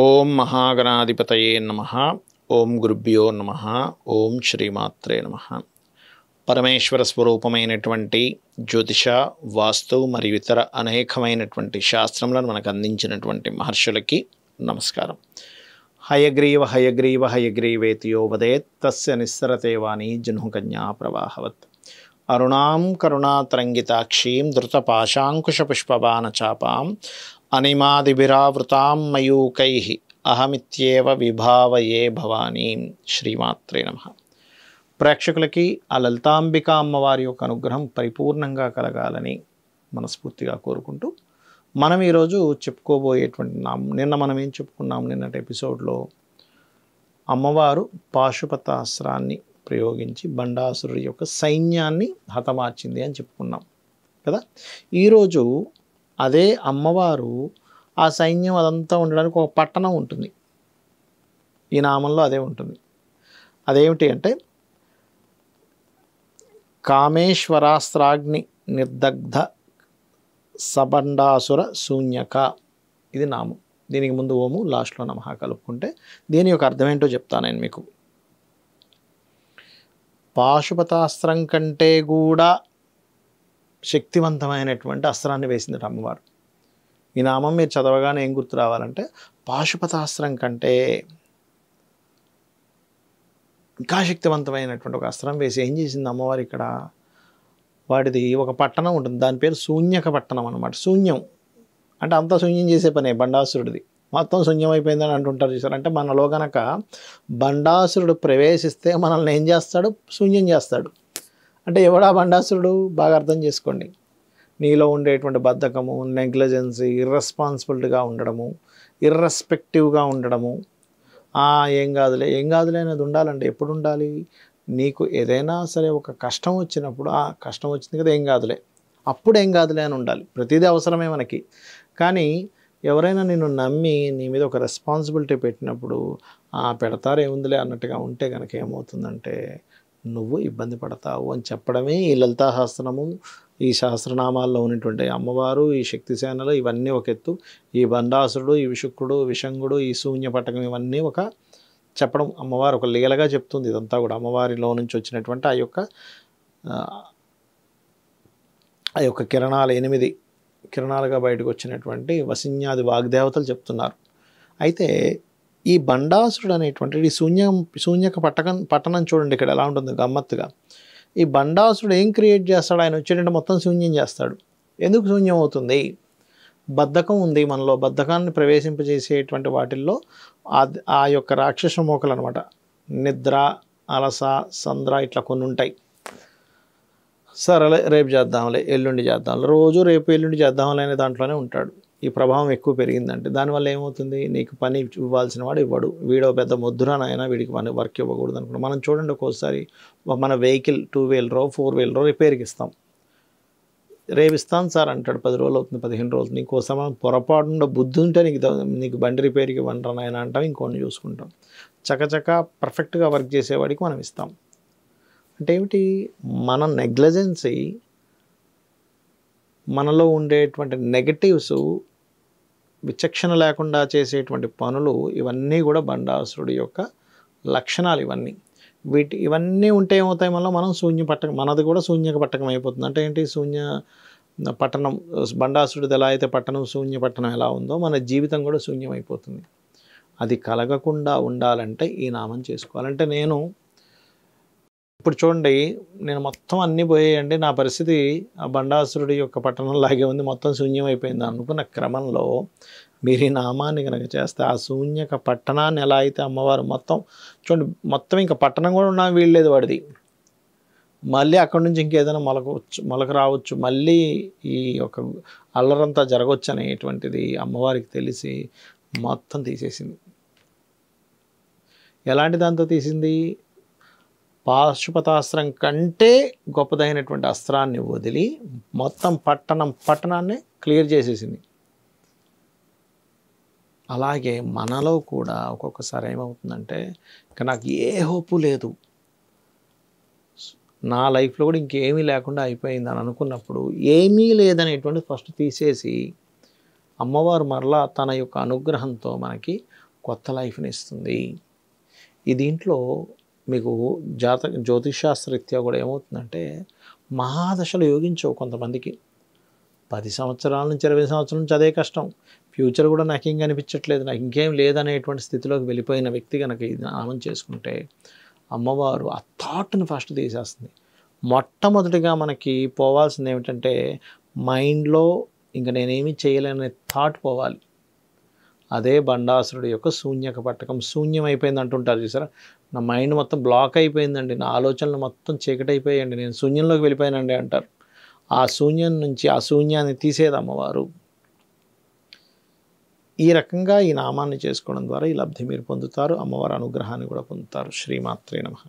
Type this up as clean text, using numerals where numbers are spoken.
ఓం మహాగణాధిపతయే నమః. ఓం గురుభ్యో నమః. ఓం శ్రీమాత్రే నమః. పరమేశ్వర స్వరూపమైనటువంటి జ్యోతిష, వాస్తు మరియు ఇతర అనేకమైనటువంటి శాస్త్రములను మనకు అందించినటువంటి మహర్షులకి నమస్కారం. హయగ్రీవ హయగ్రీవ హయగ్రీవేతియో వదేత్ తస్య నిస్సరతే వాణి జహ్నుకన్యా ప్రవాహవత్. అరుణాం కరుణాతరంగితాక్షీం ధృతపాశాంకుశపుష్పబాణచాపాం అనిమాదిభిరావృతాం మయూకైః అహమిత్యేవ విభావయే భవానీం. శ్రీమాత్రే నమః. ప్రేక్షకులకి ఆ లలితాంబిక అమ్మవారి యొక్క అనుగ్రహం పరిపూర్ణంగా కలగాలని మనస్ఫూర్తిగా కోరుకుంటూ మనం ఈరోజు చెప్పుకోబోయేటువంటి నిన్న మనం ఏం చెప్పుకున్నాం, నిన్నటి ఎపిసోడ్లో అమ్మవారు పాశుపతాస్త్రాన్ని ప్రయోగించి బండాసురుడి యొక్క సైన్యాన్ని హతమార్చింది అని చెప్పుకున్నాం కదా. ఈరోజు అదే అమ్మవారు ఆ సైన్యం అదంతా ఉండడానికి ఒక పట్టణం ఉంటుంది. ఈ నామంలో అదే ఉంటుంది. అదేమిటి అంటే కామేశ్వరాస్త్రాగ్ని నిర్దగ్ధ సబండాసుర శూన్యక. ఇది నామం. దీనికి ముందు ఓము, లాస్ట్లో నమః కలుపుకుంటే దీని యొక్క అర్థం ఏంటో చెప్తాను నేను మీకు. పాశుపతాస్త్రం కంటే కూడా శక్తివంతమైనటువంటి అస్త్రాన్ని వేసింది అమ్మవారు. ఈ నామం మీరు చదవగానే ఏం గుర్తు రావాలంటే పాశుపతాస్త్రం కంటే ఇంకా శక్తివంతమైనటువంటి ఒక అస్త్రం వేసి ఏం చేసింది అమ్మవారు ఇక్కడ. వాడిది ఒక పట్టణం ఉంటుంది, దాని పేరు శూన్యక పట్టణం అనమాట. శూన్యం అంటే అంతా శూన్యం చేసే పనే బండాసురుడిది. మొత్తం శూన్యం అయిపోయిందని అంటుంటారు చూసారు. అంటే మనలో గనక బండాసురుడు ప్రవేశిస్తే మనల్ని ఏం చేస్తాడు? శూన్యం చేస్తాడు. అంటే ఎవడా బండాసురుడు? బాగా అర్థం చేసుకోండి. నీలో ఉండేటువంటి బద్ధకము, నెగ్లిజెన్సీ, ఇర్రెస్పాన్సిబిలిటీగా ఉండడము, ఇర్రెస్పెక్టివ్గా ఉండడము, ఏం కాదులే అనేది ఉండాలండి. ఎప్పుడు ఉండాలి? నీకు ఏదైనా సరే ఒక కష్టం వచ్చినప్పుడు కష్టం వచ్చింది కదా ఏం కాదులే, అప్పుడు ఏం కాదులే అని ఉండాలి. ప్రతిదీ అవసరమే మనకి. కానీ ఎవరైనా నిన్ను నమ్మి నీ మీద ఒక రెస్పాన్సిబిలిటీ పెట్టినప్పుడు పెడతారు ఏముందిలే అన్నట్టుగా ఉంటే కనుక ఏమవుతుందంటే నువ్వు ఇబ్బంది పడతావు అని చెప్పడమే ఈ లలితాశాస్త్రము, ఈ సహస్రనామాల్లో ఉన్నటువంటి అమ్మవారు, ఈ శక్తిసేనలు ఇవన్నీ ఒక ఎత్తు. ఈ బండాసురుడు, ఈ విశుక్రుడు, విషంగుడు, ఈ శూన్య పట్టకం ఇవన్నీ ఒక చెప్పడం అమ్మవారు ఒక లీలగా చెప్తుంది. ఇదంతా కూడా అమ్మవారిలో నుంచి వచ్చినటువంటి ఆ యొక్క కిరణాలు 8 కిరణాలుగా బయటకు వచ్చినటువంటి వసిన్యాది వాగ్దేవతలు చెప్తున్నారు. అయితే ఈ బండాసురుడు అనేటువంటి శూన్యక పట్టణం చూడండి ఇక్కడ ఎలా ఉంటుంది గమ్మత్తుగా. ఈ బండాసురుడు ఏం క్రియేట్ చేస్తాడు? ఆయన వచ్చేటంటే మొత్తం శూన్యం చేస్తాడు. ఎందుకు శూన్యం అవుతుంది? బద్ధకం ఉంది మనలో. బద్ధకాన్ని ప్రవేశింపజేసేటువంటి వాటిల్లో ఆ యొక్క రాక్షస మోకలు అనమాట. నిద్ర, అలస, సంద్ర ఇట్లా కొన్ని ఉంటాయి. సరే రేపు చేద్దాంలే, ఎల్లుండి చేద్దాంలే, రోజు రేపు ఎల్లుండి చేద్దాంలే అనే దాంట్లోనే ఉంటాడు. ఈ ప్రభావం ఎక్కువ పెరిగిందంటే దానివల్ల ఏమవుతుంది? నీకు పని ఇవ్వాల్సిన వాడు ఇవ్వడు. వీడో పెద్ద ముద్దురానైనా వీడికి పని వర్క్ ఇవ్వకూడదు అనుకుంటాం. మనం చూడండి, ఒక్కోసారి మన వెహికల్ 2 వీలరో 4 వీలరో రిపేర్కి ఇస్తాం. రేపు ఇస్తాను సార్ అంటాడు. 10 రోజులు అవుతుంది, 15 రోజులు. నీకోసం పొరపాటున బుద్ధి ఉంటే నీకు బండి రిపేర్కి ఇవ్వండి ఆయన అంటాం. ఇంకొన్ని చూసుకుంటాం. చకచక పర్ఫెక్ట్గా వర్క్ చేసేవాడికి మనం ఇస్తాం. అంటే ఏమిటి? మన నెగ్లిజెన్సీ, మనలో ఉండేటువంటి నెగటివ్స్, విచక్షణ లేకుండా చేసేటువంటి పనులు ఇవన్నీ కూడా బండాసురుడి యొక్క లక్షణాలు. ఇవన్నీ ఉంటే ఏమవుతాయి? మనం మనది కూడా శూన్యక పట్టకం అయిపోతుంది. అంటే ఏంటి? శూన్య పట్టణం బండాసురుడిది ఎలా అయితే పట్టణం శూన్య పట్టణం ఎలా ఉందో మన జీవితం కూడా శూన్యం అయిపోతుంది. అది కలగకుండా ఉండాలంటే ఈ నామం చేసుకోవాలంటే ఇప్పుడు చూడండి, నేను మొత్తం అన్నీ పోయాయండి, నా పరిస్థితి ఆ బండాసురుడి యొక్క పట్టణం లాగే ఉంది, మొత్తం శూన్యం అయిపోయింది అనుకున్న క్రమంలో మీరు ఈ నామాన్ని కనుక చేస్తే ఆ శూన్యక పట్టణాన్ని ఎలా అయితే అమ్మవారు చూడండి, మొత్తం ఇంకా పట్టణం కూడా ఉన్నా వీల్లేదు వాడిది. మళ్ళీ అక్కడి నుంచి ఇంకేదైనా మొలక రావచ్చు, మళ్ళీ ఈ యొక్క అల్లరంతా జరగవచ్చు అనేటువంటిది అమ్మవారికి తెలిసి మొత్తం తీసేసింది. ఎలాంటి దాంతో తీసింది? పాశుపతాస్త్రం కంటే గొప్పదైనటువంటి అస్త్రాన్ని వదిలి మొత్తం పట్టణాన్ని క్లియర్ చేసేసింది. అలాగే మనలో కూడా ఒక్కొక్కసారి ఏమవుతుందంటే ఇక నాకు ఏ హోపు లేదు, నా లైఫ్లో కూడా ఇంకేమీ లేకుండా అయిపోయింది అని అనుకున్నప్పుడు ఏమీ లేదనేటువంటి ఫస్ట్ తీసేసి అమ్మవారు మరలా తన యొక్క అనుగ్రహంతో మనకి కొత్త లైఫ్ని ఇస్తుంది. ఈ దీంట్లో మీకు జ్యోతిషాస్త్రరీత్యా కూడా ఏమవుతుందంటే మహాదశలు యోగించవు కొంతమందికి. 10 సంవత్సరాల నుంచి 20 సంవత్సరాల నుంచి అదే కష్టం, ఫ్యూచర్ కూడా నాకేం కనిపించట్లేదు, నాకు ఇంకేం లేదనేటువంటి స్థితిలోకి వెళ్ళిపోయిన వ్యక్తి కనుక ఇది నామం చేసుకుంటే అమ్మవారు ఆ థాట్ని ఫస్ట్ తీసేస్తుంది. మొట్టమొదటిగా మనకి పోవాల్సింది ఏమిటంటే మైండ్లో ఇంక నేనేమి చేయలేననే థాట్ పోవాలి. అదే బండాసురుడి యొక్క శూన్యక పట్టకం. శూన్యం అయిపోయింది అంటుంటారు చూసారా, నా మైండ్ మొత్తం బ్లాక్ అయిపోయిందండి, నా ఆలోచనలు మొత్తం చీకటి అయిపోయాయండి, నేను శూన్యంలోకి వెళ్ళిపోయానండి అంటారు. ఆ శూన్యం నుంచి ఆ శూన్యాన్ని తీసేది అమ్మవారు. ఈ రకంగా ఈ నామాన్ని చేసుకోవడం ద్వారా ఈ లబ్ధి మీరు పొందుతారు, అమ్మవారి అనుగ్రహాన్ని కూడా పొందుతారు. శ్రీమాత్రే నమః.